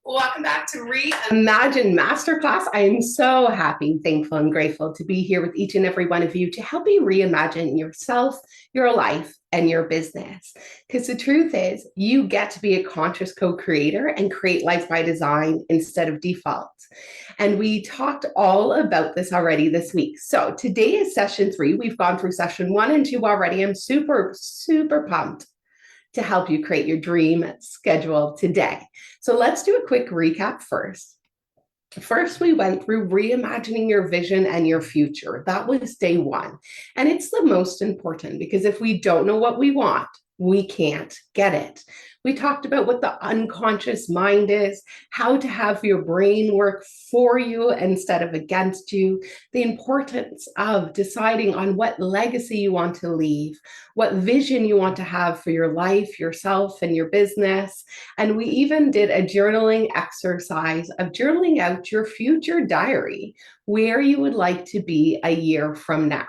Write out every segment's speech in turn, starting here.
Welcome back to Reimagine Masterclass. I am so happy, thankful, and grateful to be here with each and every one of you to help you reimagine yourself, your life, and your business. Because the truth is, you get to be a conscious co-creator and create life by design instead of default. And we talked all about this already this week. So today is session 3. We've gone through session 1 and 2 already. I'm super pumped to help you create your dream schedule today. So let's do a quick recap first. First, we went through reimagining your vision and your future. That was day 1. And it's the most important because if we don't know what we want, we can't get it. We talked about what the unconscious mind is, how to have your brain work for you instead of against you, the importance of deciding on what legacy you want to leave, what vision you want to have for your life, yourself, and your business. And we even did a journaling exercise of journaling out your future diary, where you would like to be a year from now.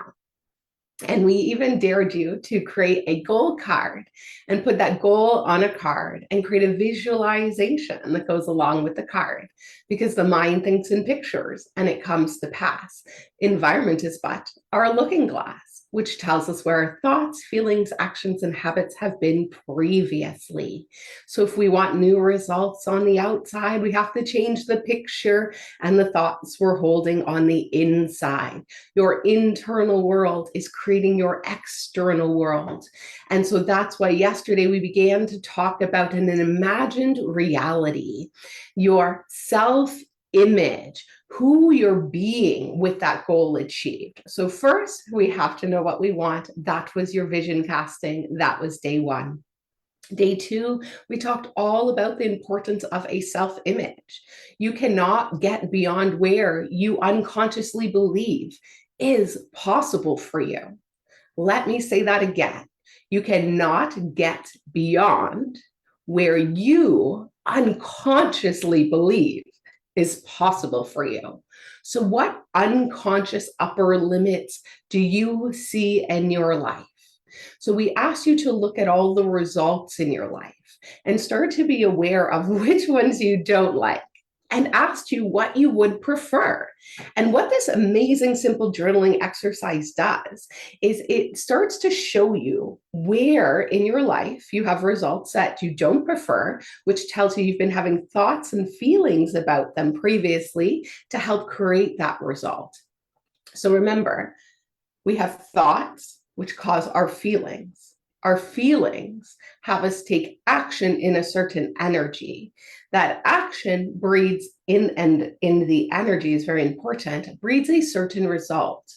And we even dared you to create a goal card and put that goal on a card and create a visualization that goes along with the card, because the mind thinks in pictures and it comes to pass. Environment is but our looking glass, which tells us where our thoughts, feelings, actions, and habits have been previously. So if we want new results on the outside, we have to change the picture and the thoughts we're holding on the inside. Your internal world is creating your external world. And so that's why yesterday we began to talk about an imagined reality, your self-image, who you're being with that goal achieved. So first, we have to know what we want. That was your vision casting. That was day 1. Day 2, we talked all about the importance of a self-image. You cannot get beyond where you unconsciously believe is possible for you. Let me say that again. You cannot get beyond where you unconsciously believe is possible for you. So what unconscious upper limits do you see in your life? So we asked you to look at all the results in your life and start to be aware of which ones you don't like, and asked you what you would prefer. And what this amazing simple journaling exercise does is it starts to show you where in your life you have results that you don't prefer, which tells you you've been having thoughts and feelings about them previously to help create that result. So remember, we have thoughts which cause our feelings. Our feelings have us take action in a certain energy. That action breeds in the energy is very important, breeds a certain result.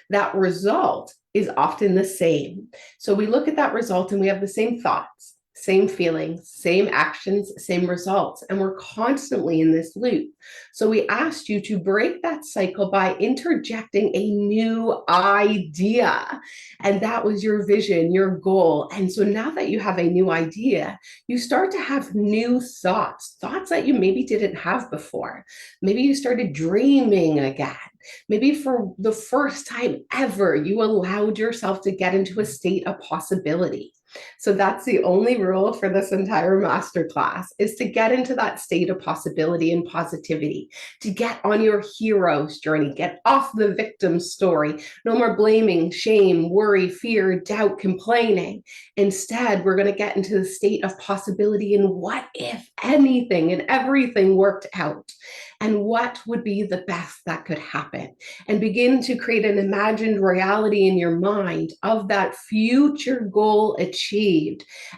That result is often the same. So we look at that result and we have the same thoughts, same feelings, same actions, same results, and we're constantly in this loop. So we asked you to break that cycle by interjecting a new idea, and that was your vision, your goal. And so now that you have a new idea, you start to have new thoughts that you maybe didn't have before. Maybe you started dreaming again. Maybe for the first time ever, you allowed yourself to get into a state of possibility. So that's the only rule for this entire masterclass, is to get into that state of possibility and positivity, to get on your hero's journey, get off the victim story. No more blaming, shame, worry, fear, doubt, complaining. Instead, we're going to get into the state of possibility and what if anything and everything worked out, and what would be the best that could happen, and begin to create an imagined reality in your mind of that future goal achieved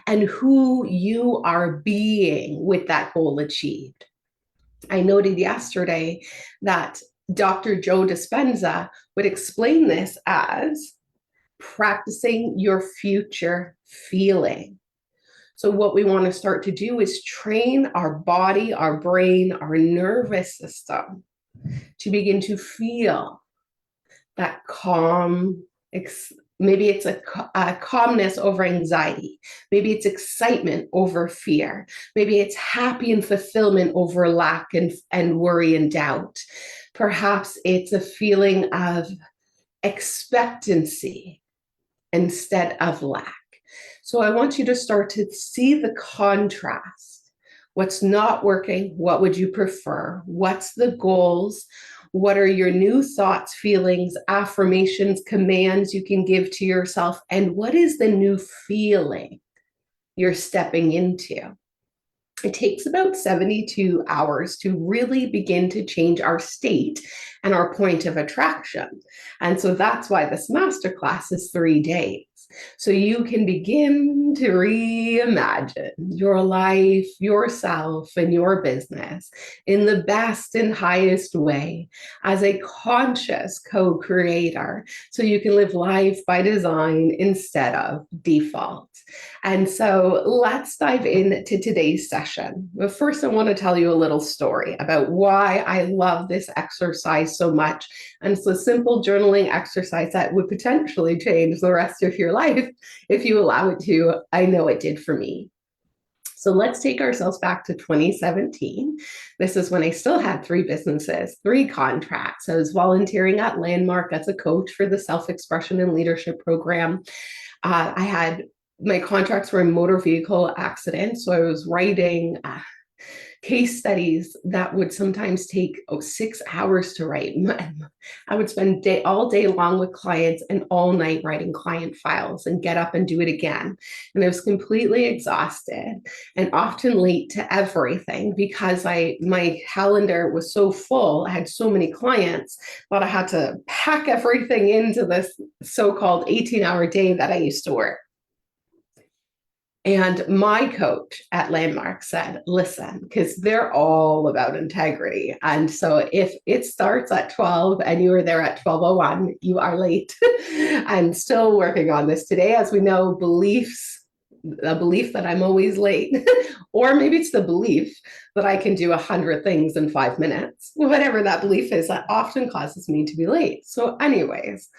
and who you are being with that goal achieved. I noted yesterday that Dr. Joe Dispenza would explain this as practicing your future feeling. So what we want to start to do is train our body, our brain, our nervous system to begin to feel that calm. Maybe it's a calmness over anxiety. Maybe it's excitement over fear. Maybe it's happy and fulfillment over lack and worry and doubt. Perhaps it's a feeling of expectancy instead of lack. So I want you to start to see the contrast What's not working? What would you prefer? What's the goals? What are your new thoughts, feelings, affirmations, commands you can give to yourself? And what is the new feeling you're stepping into? It takes about 72 hours to really begin to change our state and our point of attraction. And so that's why this masterclass is 3 days. So you can begin to reimagine your life, yourself, and your business in the best and highest way as a conscious co creator. So you can live life by design instead of default. And so let's dive into today's session. But first, I want to tell you a little story about why I love this exercise so much. And it's a simple journaling exercise that would potentially change the rest of your life if you allow it to. I know it did for me. So let's take ourselves back to 2017. This is when I still had 3 businesses, 3 contracts. I was volunteering at Landmark as a coach for the self-expression and leadership program. I had my contracts were in motor vehicle accidents. So I was writing case studies that would sometimes take 6 hours to write. I would spend all day long with clients and all night writing client files and get up and do it again. And I was completely exhausted and often late to everything because my calendar was so full. I had so many clients, but I had to pack everything into this so-called 18-hour day that I used to work. And my coach at Landmark said, listen, because they're all about integrity. And so if it starts at 12 and you are there at 12:01, you are late. I'm still working on this today. As we know, a belief that I'm always late, or maybe it's the belief that I can do 100 things in 5 minutes. Whatever that belief is, that often causes me to be late. So anyways,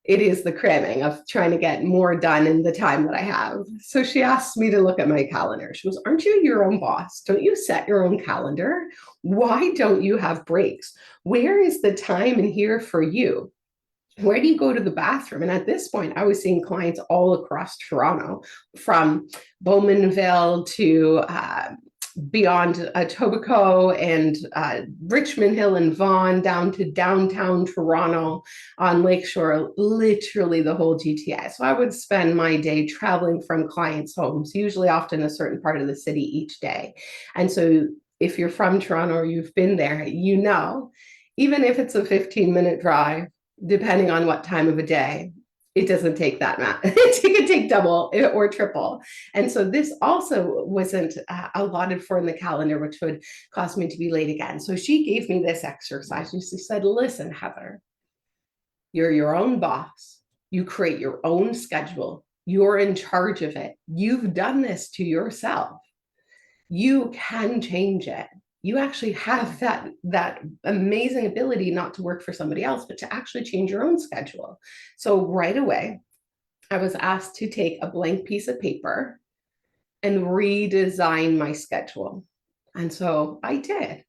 it is the cramming of trying to get more done in the time that I have. So she asked me to look at my calendar. She goes, aren't you your own boss? Don't you set your own calendar? Why don't you have breaks? Where is the time in here for you? Where do you go to the bathroom? And at this point, I was seeing clients all across Toronto, from Bowmanville to beyond Etobicoke and Richmond Hill and Vaughan down to downtown Toronto on Lakeshore, literally the whole GTA. So I would spend my day traveling from clients' homes, usually often a certain part of the city each day. And so if you're from Toronto or you've been there, you know, even if it's a 15-minute drive, depending on what time of a day, it doesn't take that much. It could take double or triple. And so this also wasn't allotted for in the calendar, which would cause me to be late again. So she gave me this exercise. She said, listen, Heather, you're your own boss. You create your own schedule. You're in charge of it. You've done this to yourself. You can change it. You actually have that amazing ability not to work for somebody else, but to actually change your own schedule. So right away, I was asked to take a blank piece of paper and redesign my schedule. And so I did.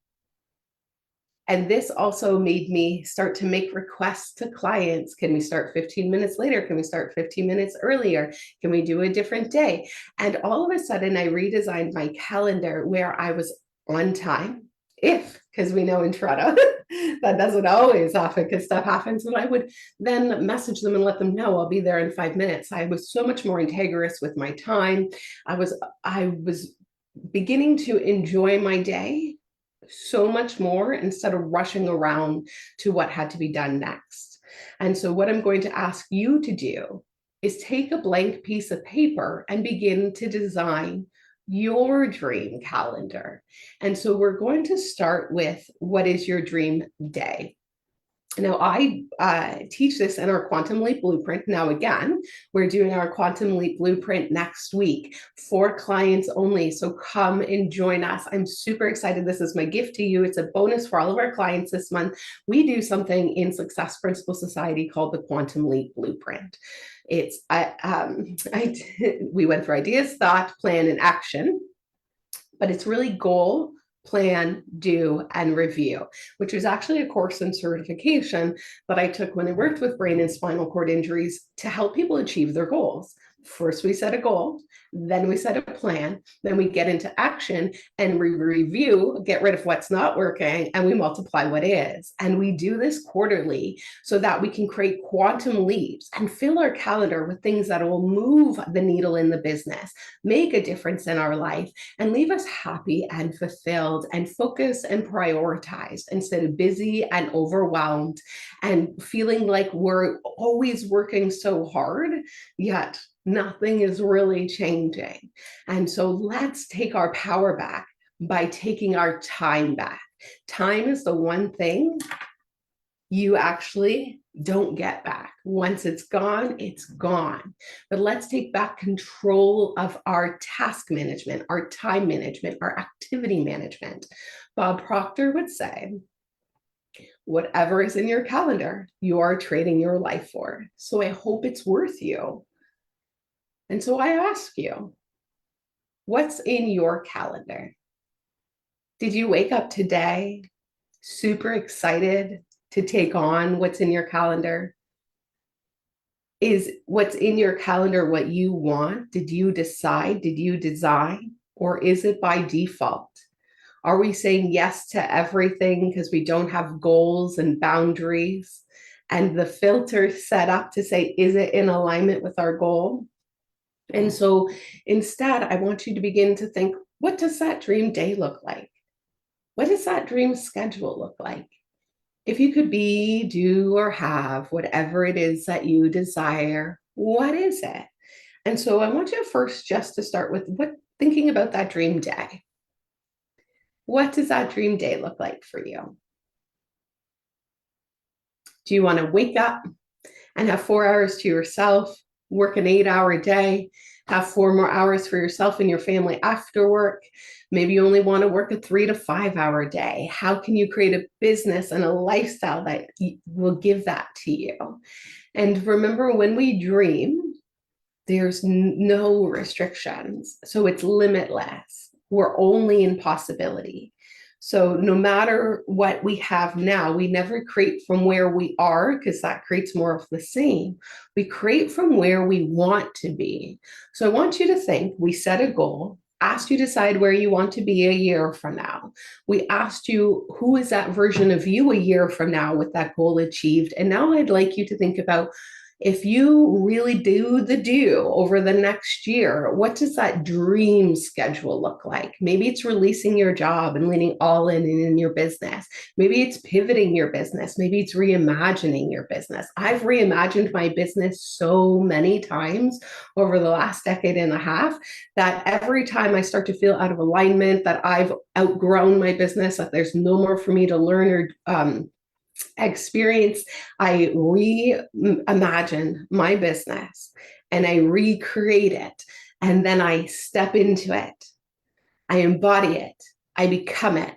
And this also made me start to make requests to clients. Can we start 15 minutes later? Can we start 15 minutes earlier? Can we do a different day? And all of a sudden, I redesigned my calendar where I was on time, because we know in Toronto that doesn't always happen because stuff happens. And I would then message them and let them know I'll be there in 5 minutes. I was so much more integrous with my time. I was beginning to enjoy my day so much more instead of rushing around to what had to be done next. And so what I'm going to ask you to do is take a blank piece of paper and begin to design your dream calendar. And so we're going to start with, what is your dream day? Now, I teach this in our Quantum Leap Blueprint. Now, again, we're doing our Quantum Leap Blueprint next week for clients only. So come and join us. I'm super excited. This is my gift to you. It's a bonus for all of our clients this month. We do something in Success Principle Society called the Quantum Leap Blueprint. We went through ideas, thought, plan, and action, but it's really goal, plan, do, and review, which was actually a course and certification that I took when I worked with brain and spinal cord injuries to help people achieve their goals. First, we set a goal, then we set a plan, then we get into action and we review, get rid of what's not working, and we multiply what is. And we do this quarterly so that we can create quantum leaps and fill our calendar with things that will move the needle in the business, make a difference in our life, and leave us happy and fulfilled and focused and prioritized instead of busy and overwhelmed and feeling like we're always working so hard, yet nothing is really changing. And so let's take our power back by taking our time back. Time is the one thing you actually don't get back. Once it's gone, it's gone. But let's take back control of our task management, our time management, our activity management. Bob Proctor would say, whatever is in your calendar, you are trading your life for. So I hope it's worth you. And so I ask you, what's in your calendar? Did you wake up today super excited to take on what's in your calendar? Is what's in your calendar what you want? Did you decide? Did you design? Or is it by default? Are we saying yes to everything because we don't have goals and boundaries and the filter set up to say, is it in alignment with our goal? And so instead, I want you to begin to think, what does that dream day look like? What does that dream schedule look like? If you could be, do, or have whatever it is that you desire, what is it? And so I want you first just to start with thinking about that dream day. What does that dream day look like for you? Do you want to wake up and have 4 hours to yourself, work an 8-hour day, have 4 more hours for yourself and your family after work? Maybe you only want to work a 3 to 5 hour day. How can you create a business and a lifestyle that will give that to you? And remember, when we dream, there's no restrictions. So it's limitless. We're only in possibility. So no matter what we have now, we never create from where we are, because that creates more of the same. We create from where we want to be. So I want you to think, we set a goal, asked you to decide where you want to be a year from now. We asked you, who is that version of you a year from now with that goal achieved? And now I'd like you to think about, if you really do over the next year, what does that dream schedule look like? Maybe it's releasing your job and leaning all in your business. Maybe it's pivoting your business. Maybe it's reimagining your business. I've reimagined my business so many times over the last decade and a half that every time I start to feel out of alignment, that I've outgrown my business, that there's no more for me to learn or experience, I reimagine my business and I recreate it. And then I step into it. I embody it. I become it.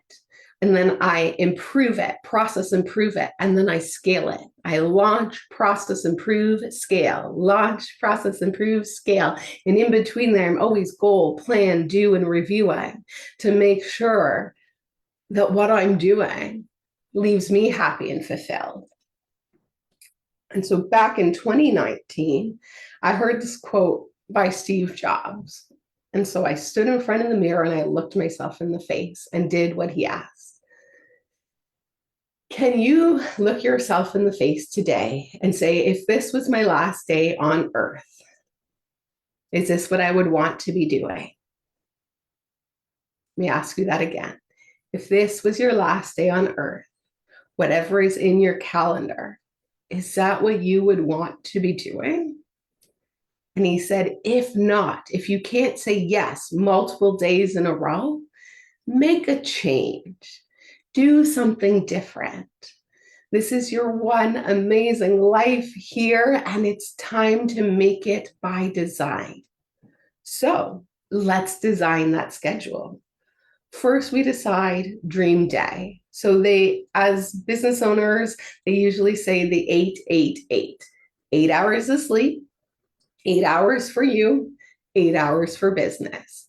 And then I improve it, process, improve it. And then I scale it. I launch, process, improve, scale, launch, process, improve, scale. And in between there, I'm always goal, plan, do, and reviewing to make sure that what I'm doing leaves me happy and fulfilled. And so back in 2019, I heard this quote by Steve Jobs. And so I stood in front of the mirror and I looked myself in the face and did what he asked. Can you look yourself in the face today and say, if this was my last day on earth, is this what I would want to be doing? Let me ask you that again. If this was your last day on earth, whatever is in your calendar, is that what you would want to be doing? And he said, if not, if you can't say yes multiple days in a row, make a change. Do something different. This is your one amazing life here, and it's time to make it by design. So let's design that schedule. First, we decide dream day. So as business owners, they usually say the 8-8-8. 8 hours of sleep, 8 hours for you, 8 hours for business.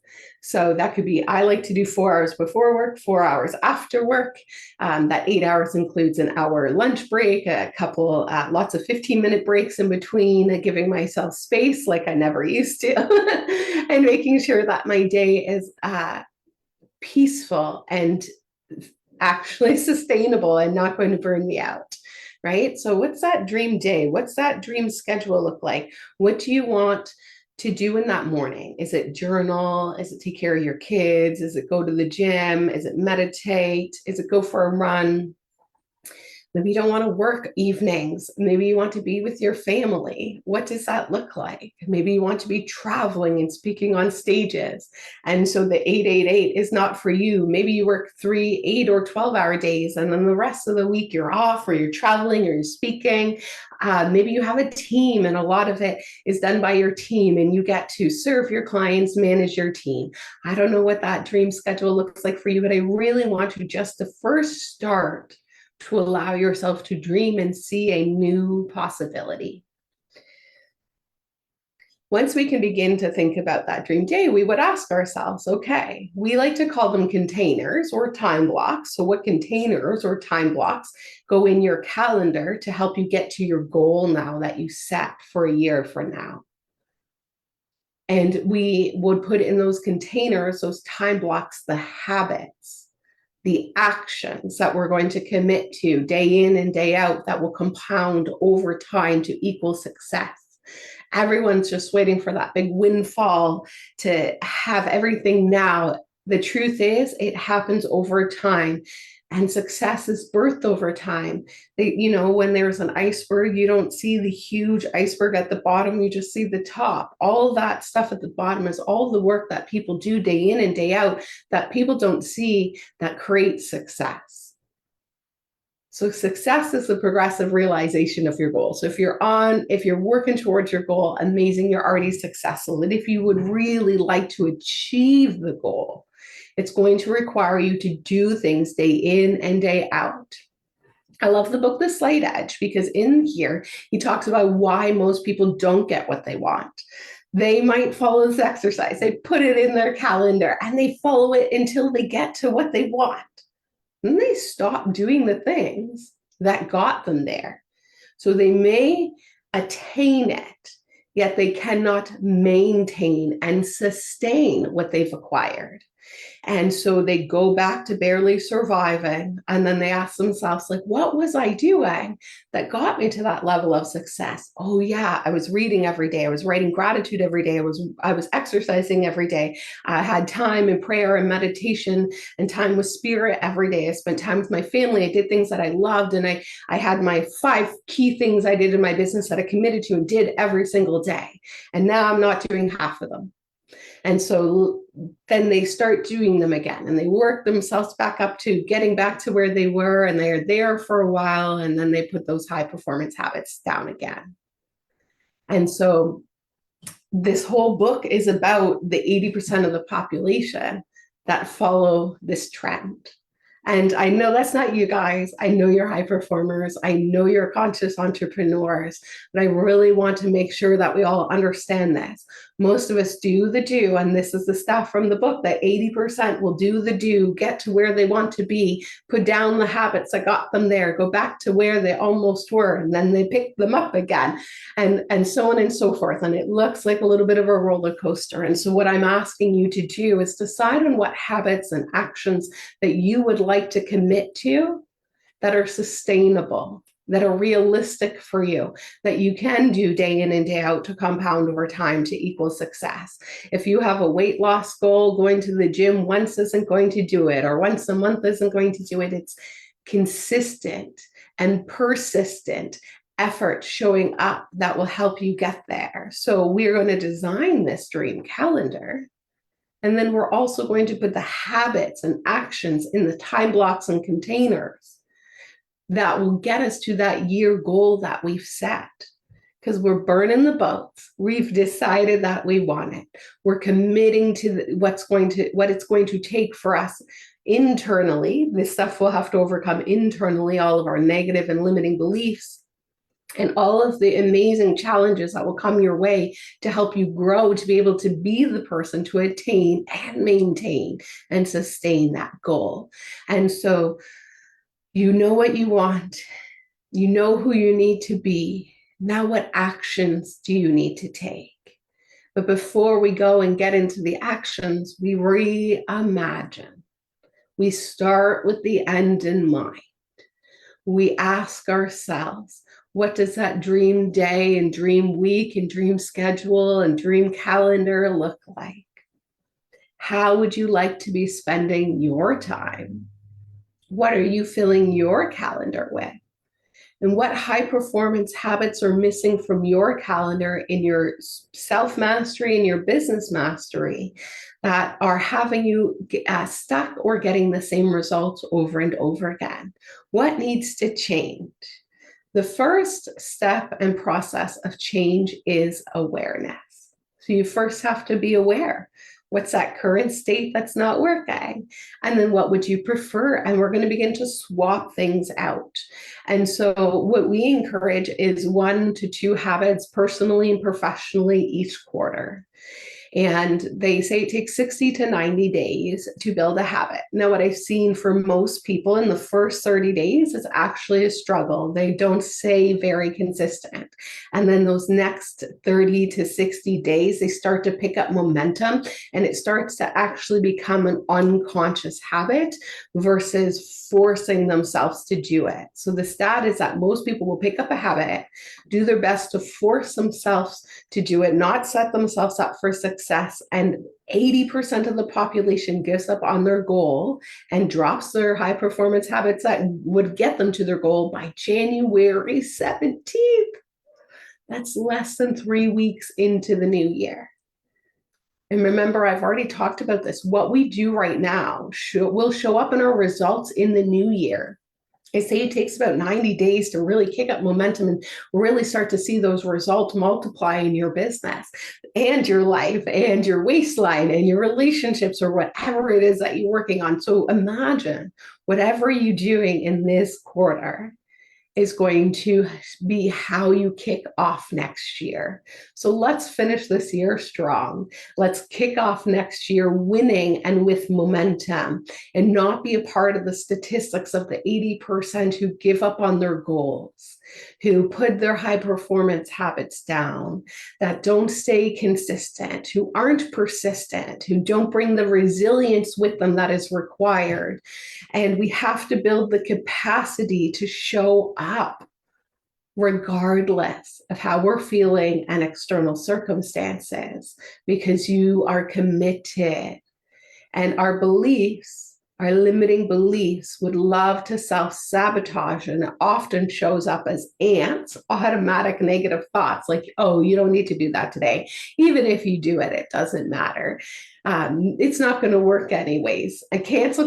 So that could be, I like to do 4 hours before work, 4 hours after work. That 8 hours includes an hour lunch break, a couple, lots of 15-minute breaks in between, giving myself space like I never used to, and making sure that my day is peaceful and actually sustainable and not going to burn me out. Right? So what's that dream day? What's that dream schedule look like? What do you want to do in that morning? Is it journal? Is it take care of your kids? Is it go to the gym? Is it meditate? Is it go for a run? Maybe you don't want to work evenings. Maybe you want to be with your family. What does that look like? Maybe you want to be traveling and speaking on stages. And so the 888 is not for you. Maybe you work 3, 8, or 12-hour days, and then the rest of the week you're off, or you're traveling, or you're speaking. Maybe you have a team, and a lot of it is done by your team, and you get to serve your clients, manage your team. I don't know what that dream schedule looks like for you, but I really want you just to first start to allow yourself to dream and see a new possibility. Once we can begin to think about that dream day, we would ask ourselves, okay, we like to call them containers or time blocks. So what containers or time blocks go in your calendar to help you get to your goal now that you set for a year from now? And we would put in those containers, those time blocks, the habits, the actions that we're going to commit to day in and day out that will compound over time to equal success. Everyone's just waiting for that big windfall to have everything now. The truth is, it happens over time. And success is birthed over time. When there's an iceberg, you don't see the huge iceberg at the bottom, you just see the top. All that stuff at the bottom is all the work that people do day in and day out that people don't see that creates success. So success is the progressive realization of your goal. So if you're working towards your goal, amazing, you're already successful. And if you would really like to achieve the goal, it's going to require you to do things day in and day out. I love the book, The Slight Edge, because in here, he talks about why most people don't get what they want. They might follow this exercise, they put it in their calendar, and they follow it until they get to what they want. Then they stop doing the things that got them there. So they may attain it, yet they cannot maintain and sustain what they've acquired. And so they go back to barely surviving. And then they ask themselves, like, what was I doing that got me to that level of success? Oh yeah, I was reading every day. I was writing gratitude every day. I was exercising every day. I had time in prayer and meditation and time with spirit every day. I spent time with my family. I did things that I loved. And I had my 5 key things I did in my business that I committed to and did every single day. And now I'm not doing half of them. And so then they start doing them again, and they work themselves back up to getting back to where they were, and they are there for a while, and then they put those high performance habits down again. And so this whole book is about the 80% of the population that follow this trend. And I know that's not you guys. I know you're high performers. I know you're conscious entrepreneurs, but I really want to make sure that we all understand this. Most of us do the do, and this is the stuff from the book, that 80% will do the do, get to where they want to be, put down the habits that got them there, go back to where they almost were, and then they pick them up again, and so on and so forth. And it looks like a little bit of a roller coaster. And so what I'm asking you to do is decide on what habits and actions that you would like to commit to that are sustainable, that are realistic for you, that you can do day in and day out to compound over time to equal success. If you have a weight loss goal, going to the gym once isn't going to do it, or once a month isn't going to do it. It's consistent and persistent effort showing up that will help you get there. So we're going to design this dream calendar. And then we're also going to put the habits and actions in the time blocks and containers that will get us to that year goal that we've set. Because we're burning the boats. We've decided that we want it. We're committing to what it's going to take for us internally. This stuff we'll have to overcome internally, all of our negative and limiting beliefs. and all of the amazing challenges that will come your way to help you grow, to be able to be the person to attain and maintain and sustain that goal. And so you know what you want, you know who you need to be. Now, what actions do you need to take? But before we go and get into the actions, we reimagine. We start with the end in mind. We ask ourselves, what does that dream day and dream week and dream schedule and dream calendar look like? How would you like to be spending your time? What are you filling your calendar with? And what high performance habits are missing from your calendar in your self mastery and your business mastery that are having you stuck or getting the same results over and over again? What needs to change? The first step and process of change is awareness. So you first have to be aware. What's that current state that's not working? And then what would you prefer? And we're going to begin to swap things out. And so what we encourage is 1 to 2 habits personally and professionally each quarter. And they say it takes 60 to 90 days to build a habit. Now, what I've seen for most people in the first 30 days is actually a struggle. They don't stay very consistent. And then those next 30 to 60 days, they start to pick up momentum and it starts to actually become an unconscious habit versus forcing themselves to do it. So the stat is that most people will pick up a habit, do their best to force themselves to do it, not set themselves up for success. And 80% of the population gives up on their goal and drops their high performance habits that would get them to their goal by January 17th. That's less than 3 weeks into the new year. And remember, I've already talked about this. What we do right now will show up in our results in the new year. I say it takes about 90 days to really kick up momentum and really start to see those results multiply in your business and your life and your waistline and your relationships or whatever it is that you're working on. So imagine whatever you're doing in this quarter is going to be how you kick off next year. So let's finish this year strong. Let's kick off next year winning and with momentum and not be a part of the statistics of the 80% who give up on their goals, who put their high performance habits down, that don't stay consistent, who aren't persistent, who don't bring the resilience with them that is required. And we have to build the capacity to show up regardless of how we're feeling and external circumstances, because you are committed. And our beliefs, our limiting beliefs, would love to self-sabotage, and it often shows up as ants, automatic negative thoughts like, oh, you don't need to do that today. Even if you do it, it doesn't matter. It's not going to work anyways. I cancel,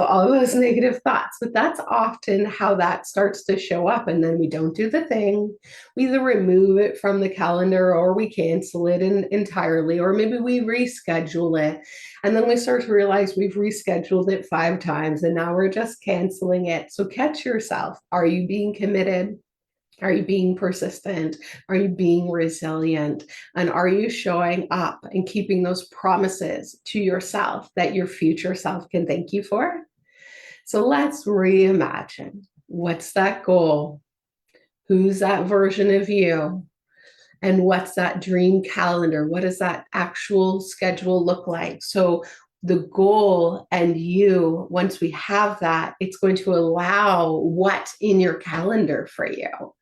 all of those negative thoughts. But that's often how that starts to show up. And then we don't do the thing. We either remove it from the calendar or we cancel it entirely, or maybe we reschedule it. And then we start to realize we've rescheduled it 5 times and now we're just canceling it. So catch yourself. Are you being committed? Are you being persistent? Are you being resilient? And are you showing up and keeping those promises to yourself that your future self can thank you for? So let's reimagine. What's that goal? Who's that version of you? And what's that dream calendar? What does that actual schedule look like? So the goal and you, once we have that, it's going to allow what's in your calendar for you.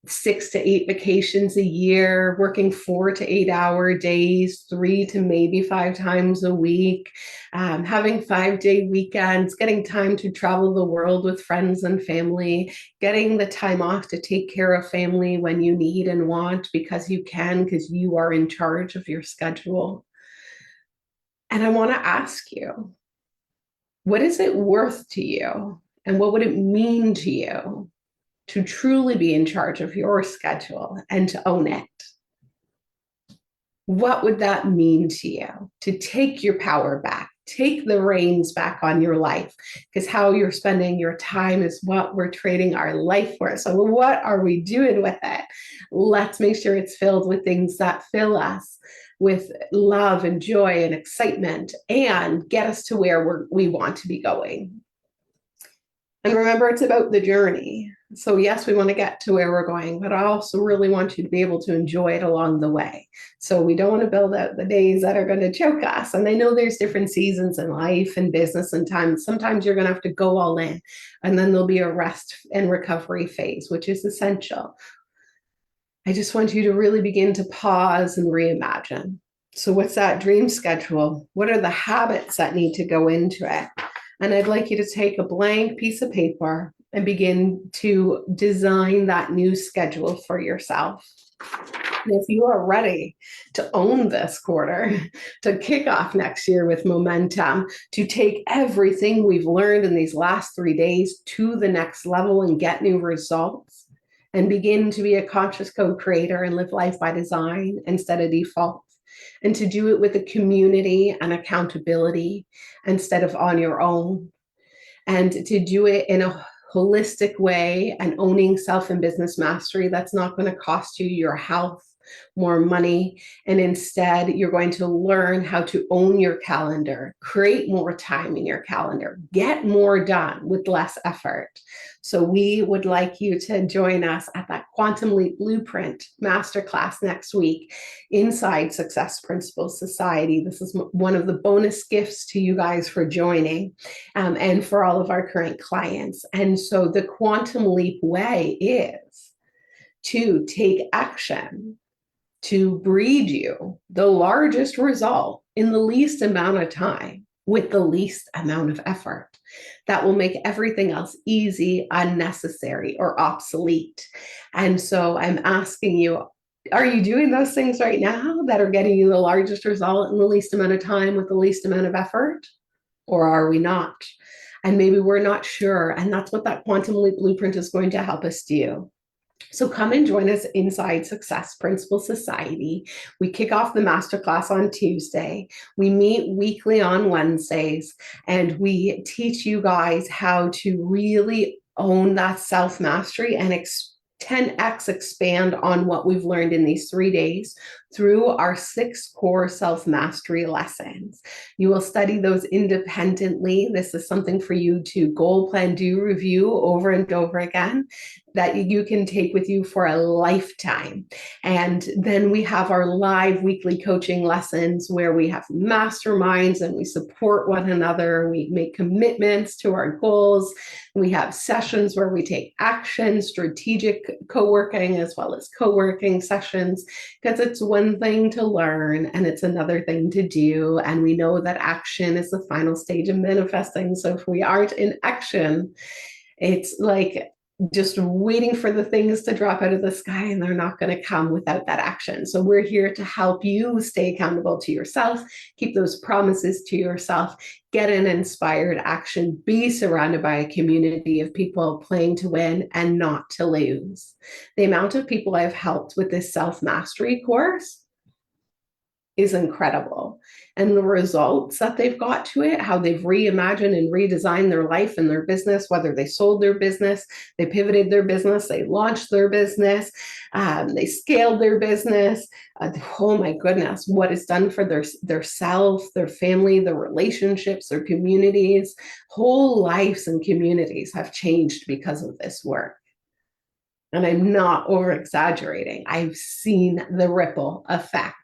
6 to 8 vacations a year, working 4 to 8 hour days, 3 to maybe 5 times a week, having 5-day weekends, getting time to travel the world with friends and family, getting the time off to take care of family when you need and want because you can, because you are in charge of your schedule. And I want to ask you, what is it worth to you? And what would it mean to you to truly be in charge of your schedule and to own it? What would that mean to you? To take your power back, take the reins back on your life, because how you're spending your time is what we're trading our life for. So what are we doing with it? Let's make sure it's filled with things that fill us with love and joy and excitement and get us to where we want to be going. And remember, it's about the journey. So yes, we want to get to where we're going, but I also really want you to be able to enjoy it along the way. So we don't want to build out the days that are going to choke us. And I know there's different seasons in life and business and time. Sometimes you're going to have to go all in, and then there'll be a rest and recovery phase, which is essential. I just want you to really begin to pause and reimagine. So what's that dream schedule? What are the habits that need to go into it? And I'd like you to take a blank piece of paper and begin to design that new schedule for yourself. And if you are ready to own this quarter, to kick off next year with momentum, to take everything we've learned in these last 3 days to the next level and get new results, and begin to be a conscious co-creator and live life by design instead of default, and to do it with a community and accountability instead of on your own, and to do it in a holistic way and owning self and business mastery that's not going to cost you your health, more money, and instead you're going to learn how to own your calendar, create more time in your calendar, get more done with less effort. So we would like you to join us at that Quantum Leap Blueprint Masterclass next week inside Success Principles Society. This is one of the bonus gifts to you guys for joining, and for all of our current clients. And so the Quantum Leap way is to take action to breed you the largest result in the least amount of time with the least amount of effort. That will make everything else easy, unnecessary, or obsolete. And so I'm asking you, are you doing those things right now that are getting you the largest result in the least amount of time with the least amount of effort? Or are we not? And maybe we're not sure. And that's what that Quantum Leap Blueprint is going to help us do. So come and join us inside Success Principles Society. We kick off the masterclass on Tuesday. We meet weekly on Wednesdays, and we teach you guys how to really own that self-mastery and 10x expand on what we've learned in these 3 days through our 6 core self-mastery lessons. You will study those independently. This is something for you to goal plan, do, review over and over again, that you can take with you for a lifetime. And then we have our live weekly coaching lessons where we have masterminds and we support one another. We make commitments to our goals. We have sessions where we take action, strategic co-working as well as co-working sessions, because it's one thing to learn and it's another thing to do. And we know that action is the final stage of manifesting. So if we aren't in action, it's like just waiting for the things to drop out of the sky, and they're not going to come without that action. So we're here to help you stay accountable to yourself, keep those promises to yourself, get an inspired action, be surrounded by a community of people playing to win and not to lose. The amount of people I've helped with this self-mastery course is incredible. And the results that they've got to it, how they've reimagined and redesigned their life and their business, whether they sold their business, they pivoted their business, they launched their business, they scaled their business. Oh my goodness, what it's done for their self, their family, their relationships, their communities, whole lives and communities have changed because of this work. And I'm not over exaggerating. I've seen the ripple effect.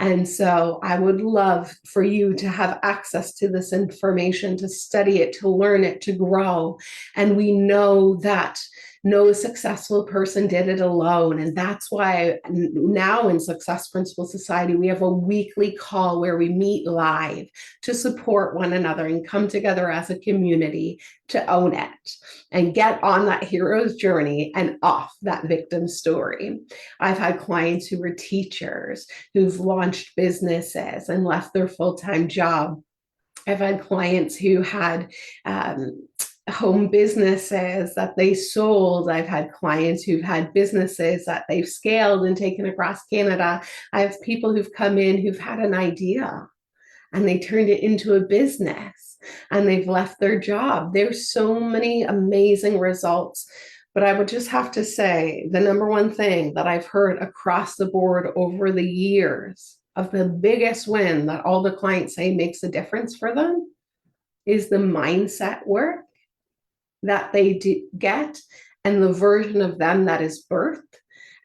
And so I would love for you to have access to this information, to study it, to learn it, to grow. And we know that no successful person did it alone. And that's why now in Success Principles Society, we have a weekly call where we meet live to support one another and come together as a community to own it and get on that hero's journey and off that victim story. I've had clients who were teachers who've launched businesses and left their full-time job. I've had clients who had home businesses that they sold. I've had clients who've had businesses that they've scaled and taken across Canada. I have people who've come in who've had an idea and they turned it into a business and they've left their job. There's so many amazing results. But I would just have to say the number one thing that I've heard across the board over the years of the biggest win that all the clients say makes a difference for them is the mindset work that they get and the version of them that is birthed.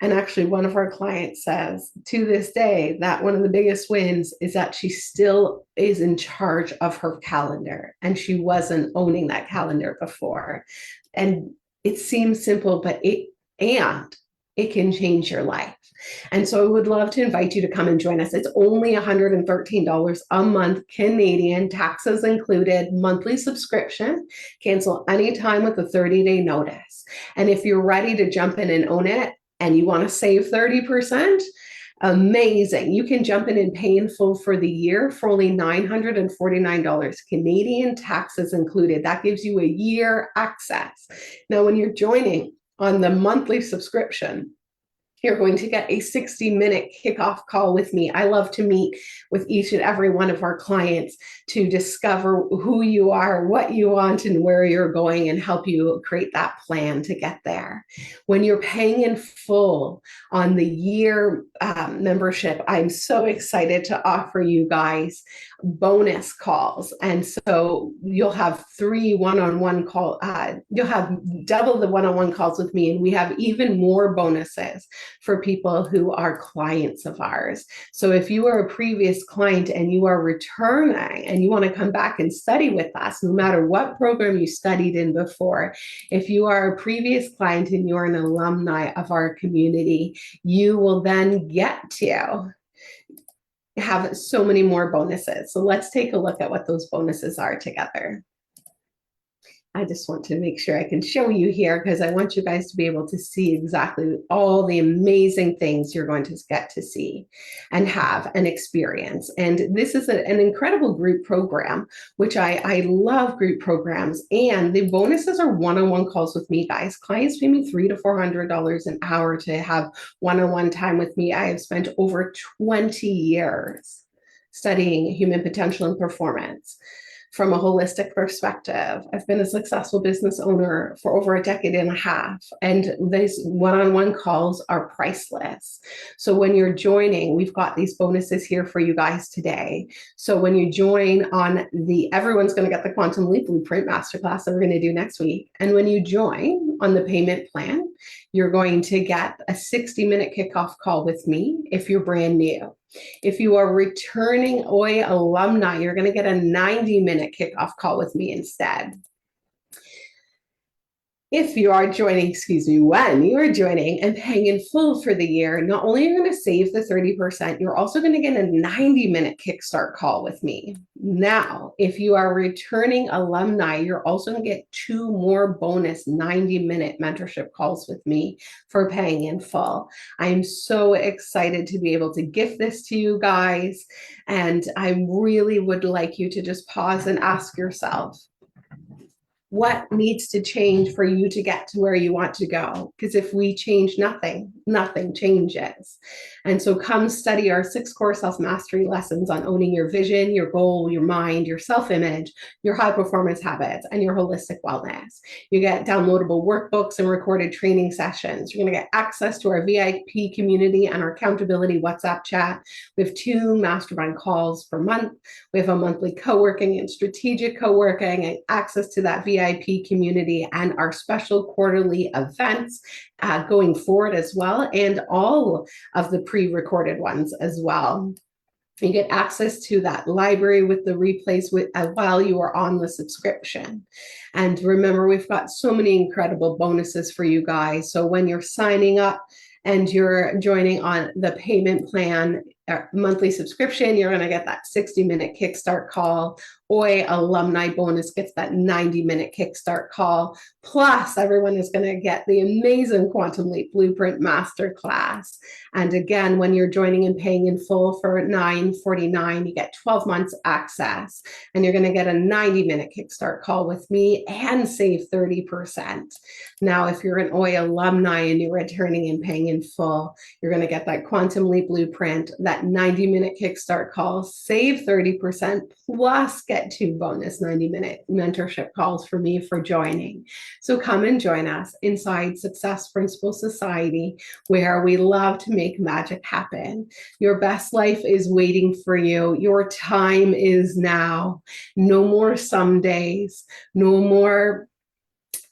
And actually, one of our clients says to this day that one of the biggest wins is that she still is in charge of her calendar and she wasn't owning that calendar before. And it seems simple, but it can change your life. And so I would love to invite you to come and join us. It's only $113 a month Canadian, taxes included, monthly subscription. Cancel anytime with a 30-day notice. And if you're ready to jump in and own it and you want to save 30%, amazing. You can jump in and pay in full for the year for only $949 Canadian, taxes included. That gives you a year access. Now, when you're joining on the monthly subscription, you're going to get a 60-minute kickoff call with me. I love to meet with each and every one of our clients to discover who you are, what you want, and where you're going, and help you create that plan to get there. When you're paying in full on the year membership, I'm so excited to offer you guys bonus calls. And so you'll have 3 one-on-one calls. You'll have double the one-on-one calls with me, and we have even more bonuses for people who are clients of ours. So if you are a previous client and you are returning and you want to come back and study with us, no matter what program you studied in before, if you are a previous client and you're an alumni of our community, you will then get to have so many more bonuses. So let's take a look at what those bonuses are together. I just want to make sure I can show you here because I want you guys to be able to see exactly all the amazing things you're going to get to see and have an experience. And this is an incredible group program, which I love group programs. And the bonuses are one-on-one calls with me, guys. Clients pay me $300 to $400 an hour to have one-on-one time with me. I have spent over 20 years studying human potential and performance from a holistic perspective. I've been a successful business owner for over a decade and a half, and these one-on-one calls are priceless. So when you're joining, we've got these bonuses here for you guys today. So when you join on everyone's going to get the Quantum Leap Blueprint Masterclass that we're going to do next week. And when you join on the payment plan, you're going to get a 60-minute kickoff call with me if you're brand new. If you are returning OI alumni, you're going to get a 90-minute kickoff call with me instead. If you are joining, when you are joining and paying in full for the year, not only are you going to save the 30%, you're also going to get a 90-minute kickstart call with me. Now, if you are returning alumni, you're also going to get 2 more bonus 90-minute mentorship calls with me for paying in full. I'm so excited to be able to gift this to you guys. And I really would like you to just pause and ask yourself, what needs to change for you to get to where you want to go? Because if we change nothing, nothing changes. And so come study our 6 core self-mastery lessons on owning your vision, your goal, your mind, your self-image, your high performance habits, and your holistic wellness. You get downloadable workbooks and recorded training sessions. You're going to get access to our VIP community and our accountability WhatsApp chat. We have 2 mastermind calls per month. We have a monthly co-working and strategic co-working, and access to that VIP community and our special quarterly events going forward as well, and all of the pre-recorded ones as well. You get access to that library with the replays while you are on the subscription. And remember, we've got so many incredible bonuses for you guys. So when you're signing up and you're joining on the payment plan monthly subscription, you're going to get that 60-minute kickstart call. OI alumni bonus gets that 90-minute kickstart call. Plus, everyone is going to get the amazing Quantum Leap Blueprint Masterclass. And again, when you're joining and paying in full for $9.49, you get 12 months access. And you're going to get a 90-minute kickstart call with me and save 30%. Now, if you're an OI alumni and you're returning and paying in full, you're going to get that Quantum Leap Blueprint, that 90-minute kickstart call, save 30%, plus get 2 bonus 90-minute mentorship calls for me for joining. So come and join us inside Success Principles Society, where we love to make magic happen. Your best life is waiting for you. Your time is now. No more some days, no more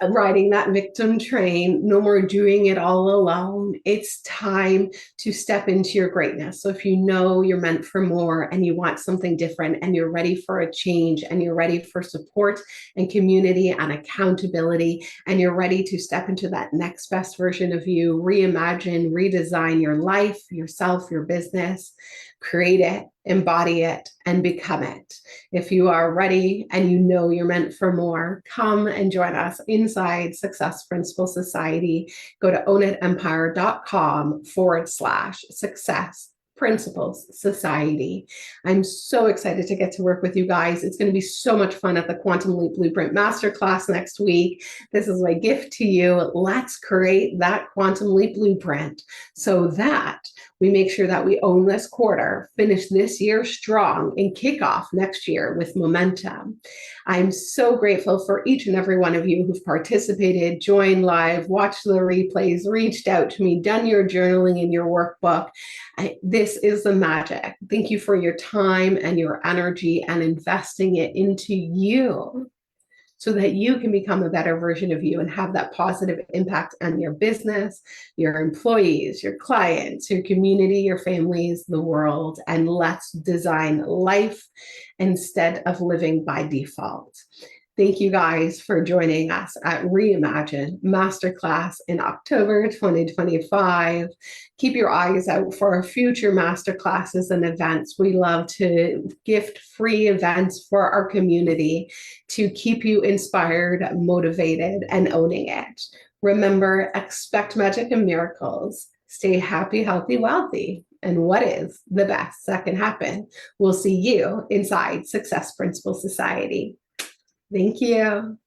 riding that victim train, no more doing it all alone. It's time to step into your greatness. So if you know you're meant for more and you want something different and you're ready for a change and you're ready for support and community and accountability and you're ready to step into that next best version of you, reimagine, redesign your life, yourself, your business, create it, embody it, and become it. If you are ready and you know you're meant for more, come and join us inside Success Principles Society. Go to ownitempire.com/success Principles Society. I'm so excited to get to work with you guys. It's going to be so much fun at the Quantum Leap Blueprint Masterclass next week. This is my gift to you. Let's create that Quantum Leap Blueprint so that we make sure that we own this quarter, finish this year strong, and kick off next year with momentum. I'm so grateful for each and every one of you who've participated, joined live, watched the replays, reached out to me, done your journaling in your workbook. This is the magic. Thank you for your time and your energy and investing it into you, so that you can become a better version of you and have that positive impact on your business, your employees, your clients, your community, your families, the world. And let's design life instead of living by default. Thank you guys for joining us at Reimagine Masterclass in October 2025. Keep your eyes out for our future masterclasses and events. We love to gift free events for our community to keep you inspired, motivated, and owning it. Remember, expect magic and miracles. Stay happy, healthy, wealthy. And what is the best that can happen? We'll see you inside Success Principles Society. Thank you.